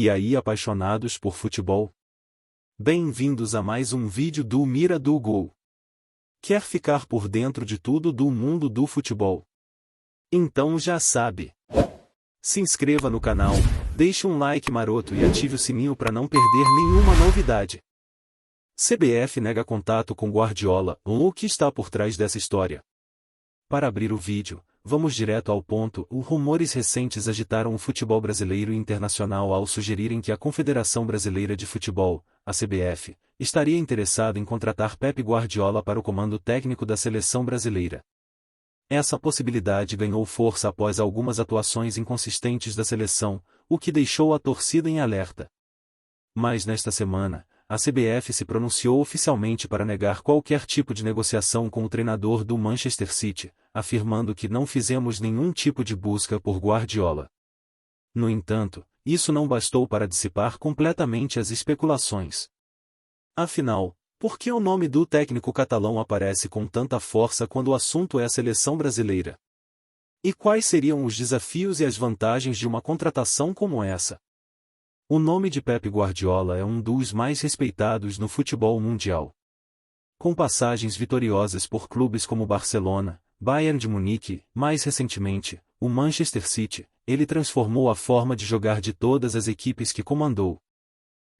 E aí, apaixonados por futebol? Bem-vindos a mais um vídeo do Mira do Gol. Quer ficar por dentro de tudo do mundo do futebol? Então já sabe. Se inscreva no canal, deixe um like maroto e ative o sininho para não perder nenhuma novidade. CBF nega contato com Guardiola. O que está por trás dessa história? Para abrir o vídeo, vamos direto ao ponto. Os rumores recentes agitaram o futebol brasileiro e internacional ao sugerirem que a Confederação Brasileira de Futebol, a CBF, estaria interessada em contratar Pep Guardiola para o comando técnico da seleção brasileira. Essa possibilidade ganhou força após algumas atuações inconsistentes da seleção, o que deixou a torcida em alerta. Mas nesta semana, a CBF se pronunciou oficialmente para negar qualquer tipo de negociação com o treinador do Manchester City, afirmando que não fizemos nenhum tipo de busca por Guardiola. No entanto, isso não bastou para dissipar completamente as especulações. Afinal, por que o nome do técnico catalão aparece com tanta força quando o assunto é a seleção brasileira? E quais seriam os desafios e as vantagens de uma contratação como essa? O nome de Pep Guardiola é um dos mais respeitados no futebol mundial. Com passagens vitoriosas por clubes como Barcelona, Bayern de Munique, mais recentemente, o Manchester City, ele transformou a forma de jogar de todas as equipes que comandou.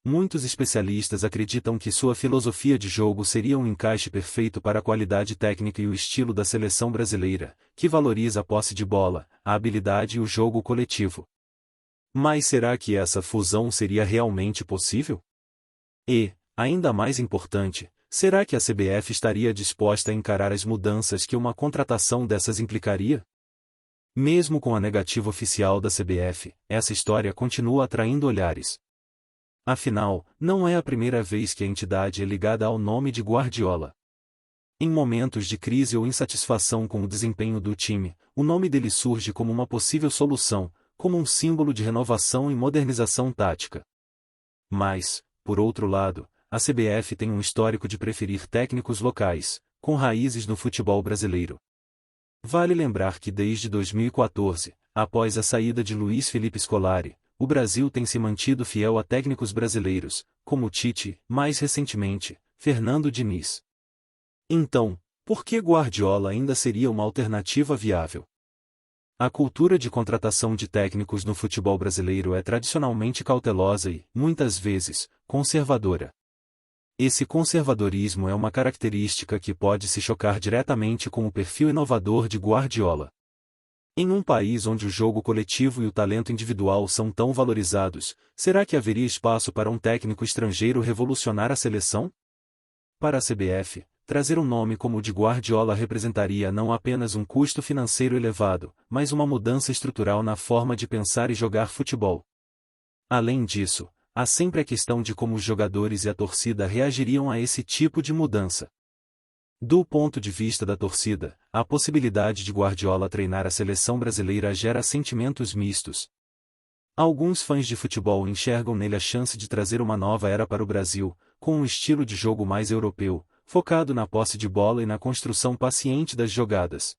Muitos especialistas acreditam que sua filosofia de jogo seria um encaixe perfeito para a qualidade técnica e o estilo da seleção brasileira, que valoriza a posse de bola, a habilidade e o jogo coletivo. Mas será que essa fusão seria realmente possível? E, ainda mais importante, será que a CBF estaria disposta a encarar as mudanças que uma contratação dessas implicaria? Mesmo com a negativa oficial da CBF, essa história continua atraindo olhares. Afinal, não é a primeira vez que a entidade é ligada ao nome de Guardiola. Em momentos de crise ou insatisfação com o desempenho do time, o nome dele surge como uma possível solução, como um símbolo de renovação e modernização tática. Mas, por outro lado, a CBF tem um histórico de preferir técnicos locais, com raízes no futebol brasileiro. Vale lembrar que desde 2014, após a saída de Luiz Felipe Scolari, o Brasil tem se mantido fiel a técnicos brasileiros, como Tite, mais recentemente, Fernando Diniz. Então, por que Guardiola ainda seria uma alternativa viável? A cultura de contratação de técnicos no futebol brasileiro é tradicionalmente cautelosa e, muitas vezes, conservadora. Esse conservadorismo é uma característica que pode se chocar diretamente com o perfil inovador de Guardiola. Em um país onde o jogo coletivo e o talento individual são tão valorizados, será que haveria espaço para um técnico estrangeiro revolucionar a seleção? Para a CBF, trazer um nome como o de Guardiola representaria não apenas um custo financeiro elevado, mas uma mudança estrutural na forma de pensar e jogar futebol. Além disso, há sempre a questão de como os jogadores e a torcida reagiriam a esse tipo de mudança. Do ponto de vista da torcida, a possibilidade de Guardiola treinar a seleção brasileira gera sentimentos mistos. Alguns fãs de futebol enxergam nele a chance de trazer uma nova era para o Brasil, com um estilo de jogo mais europeu, focado na posse de bola e na construção paciente das jogadas.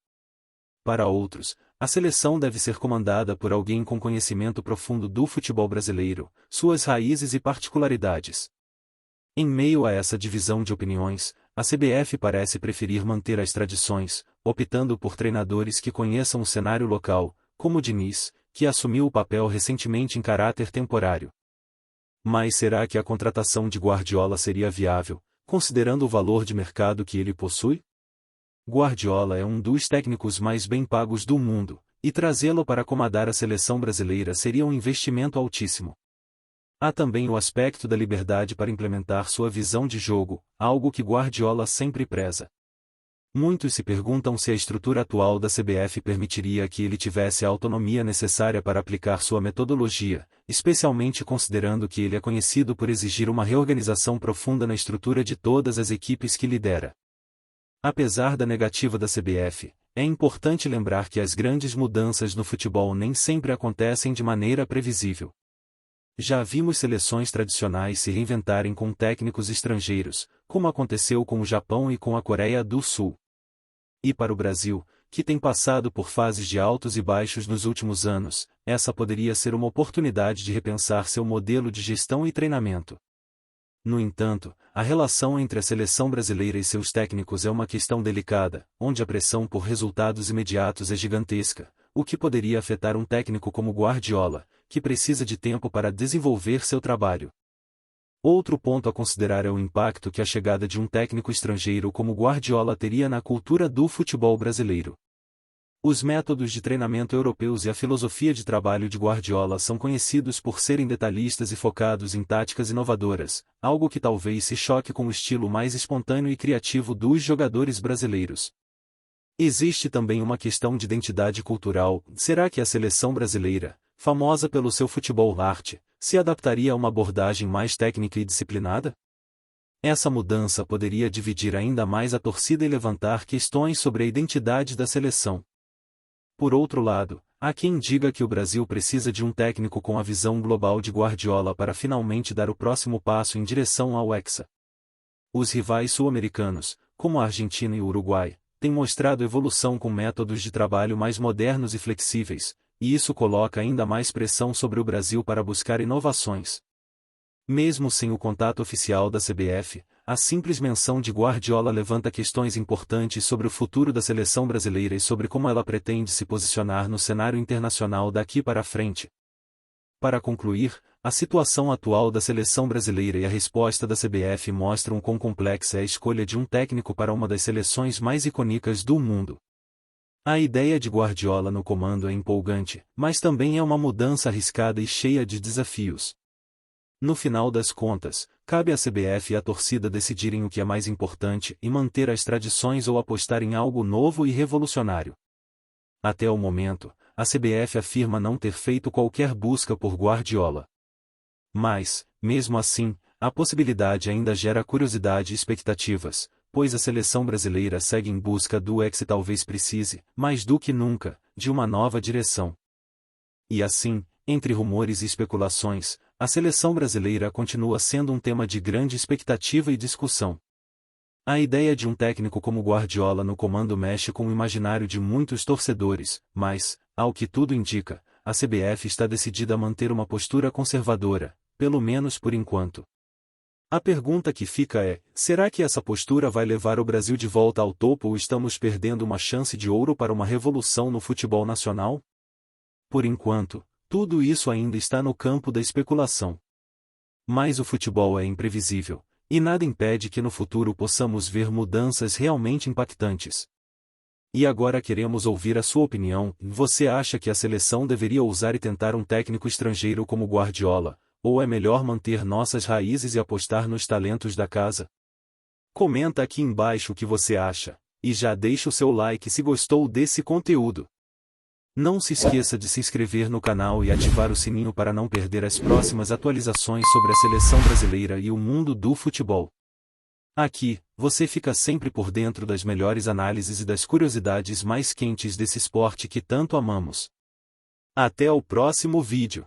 Para outros, a seleção deve ser comandada por alguém com conhecimento profundo do futebol brasileiro, suas raízes e particularidades. Em meio a essa divisão de opiniões, a CBF parece preferir manter as tradições, optando por treinadores que conheçam o cenário local, como Diniz, que assumiu o papel recentemente em caráter temporário. Mas será que a contratação de Guardiola seria viável, considerando o valor de mercado que ele possui? Guardiola é um dos técnicos mais bem pagos do mundo, e trazê-lo para comandar a seleção brasileira seria um investimento altíssimo. Há também o aspecto da liberdade para implementar sua visão de jogo, algo que Guardiola sempre preza. Muitos se perguntam se a estrutura atual da CBF permitiria que ele tivesse a autonomia necessária para aplicar sua metodologia, especialmente considerando que ele é conhecido por exigir uma reorganização profunda na estrutura de todas as equipes que lidera. Apesar da negativa da CBF, é importante lembrar que as grandes mudanças no futebol nem sempre acontecem de maneira previsível. Já vimos seleções tradicionais se reinventarem com técnicos estrangeiros, como aconteceu com o Japão e com a Coreia do Sul. E para o Brasil, que tem passado por fases de altos e baixos nos últimos anos, essa poderia ser uma oportunidade de repensar seu modelo de gestão e treinamento. No entanto, a relação entre a seleção brasileira e seus técnicos é uma questão delicada, onde a pressão por resultados imediatos é gigantesca, o que poderia afetar um técnico como Guardiola, que precisa de tempo para desenvolver seu trabalho. Outro ponto a considerar é o impacto que a chegada de um técnico estrangeiro como Guardiola teria na cultura do futebol brasileiro. Os métodos de treinamento europeus e a filosofia de trabalho de Guardiola são conhecidos por serem detalhistas e focados em táticas inovadoras, algo que talvez se choque com o estilo mais espontâneo e criativo dos jogadores brasileiros. Existe também uma questão de identidade cultural. Será que a seleção brasileira, famosa pelo seu futebol arte, se adaptaria a uma abordagem mais técnica e disciplinada? Essa mudança poderia dividir ainda mais a torcida e levantar questões sobre a identidade da seleção. Por outro lado, há quem diga que o Brasil precisa de um técnico com a visão global de Guardiola para finalmente dar o próximo passo em direção ao Hexa. Os rivais sul-americanos, como a Argentina e o Uruguai, têm mostrado evolução com métodos de trabalho mais modernos e flexíveis, e isso coloca ainda mais pressão sobre o Brasil para buscar inovações. Mesmo sem o contato oficial da CBF, a simples menção de Guardiola levanta questões importantes sobre o futuro da seleção brasileira e sobre como ela pretende se posicionar no cenário internacional daqui para frente. Para concluir, a situação atual da seleção brasileira e a resposta da CBF mostram quão complexa é a escolha de um técnico para uma das seleções mais icônicas do mundo. A ideia de Guardiola no comando é empolgante, mas também é uma mudança arriscada e cheia de desafios. No final das contas, cabe à CBF e à torcida decidirem o que é mais importante e manter as tradições ou apostar em algo novo e revolucionário. Até o momento, a CBF afirma não ter feito qualquer busca por Guardiola. Mas, mesmo assim, a possibilidade ainda gera curiosidade e expectativas, pois a seleção brasileira segue em busca do ex e talvez precise, mais do que nunca, de uma nova direção. E assim, entre rumores e especulações, a seleção brasileira continua sendo um tema de grande expectativa e discussão. A ideia de um técnico como Guardiola no comando mexe com o imaginário de muitos torcedores, mas, ao que tudo indica, a CBF está decidida a manter uma postura conservadora, pelo menos por enquanto. A pergunta que fica é: será que essa postura vai levar o Brasil de volta ao topo ou estamos perdendo uma chance de ouro para uma revolução no futebol nacional? Por enquanto, tudo isso ainda está no campo da especulação. Mas o futebol é imprevisível, e nada impede que no futuro possamos ver mudanças realmente impactantes. E agora queremos ouvir a sua opinião. Você acha que a seleção deveria ousar e tentar um técnico estrangeiro como Guardiola, ou é melhor manter nossas raízes e apostar nos talentos da casa? Comenta aqui embaixo o que você acha, e já deixa o seu like se gostou desse conteúdo. Não se esqueça de se inscrever no canal e ativar o sininho para não perder as próximas atualizações sobre a seleção brasileira e o mundo do futebol. Aqui, você fica sempre por dentro das melhores análises e das curiosidades mais quentes desse esporte que tanto amamos. Até o próximo vídeo.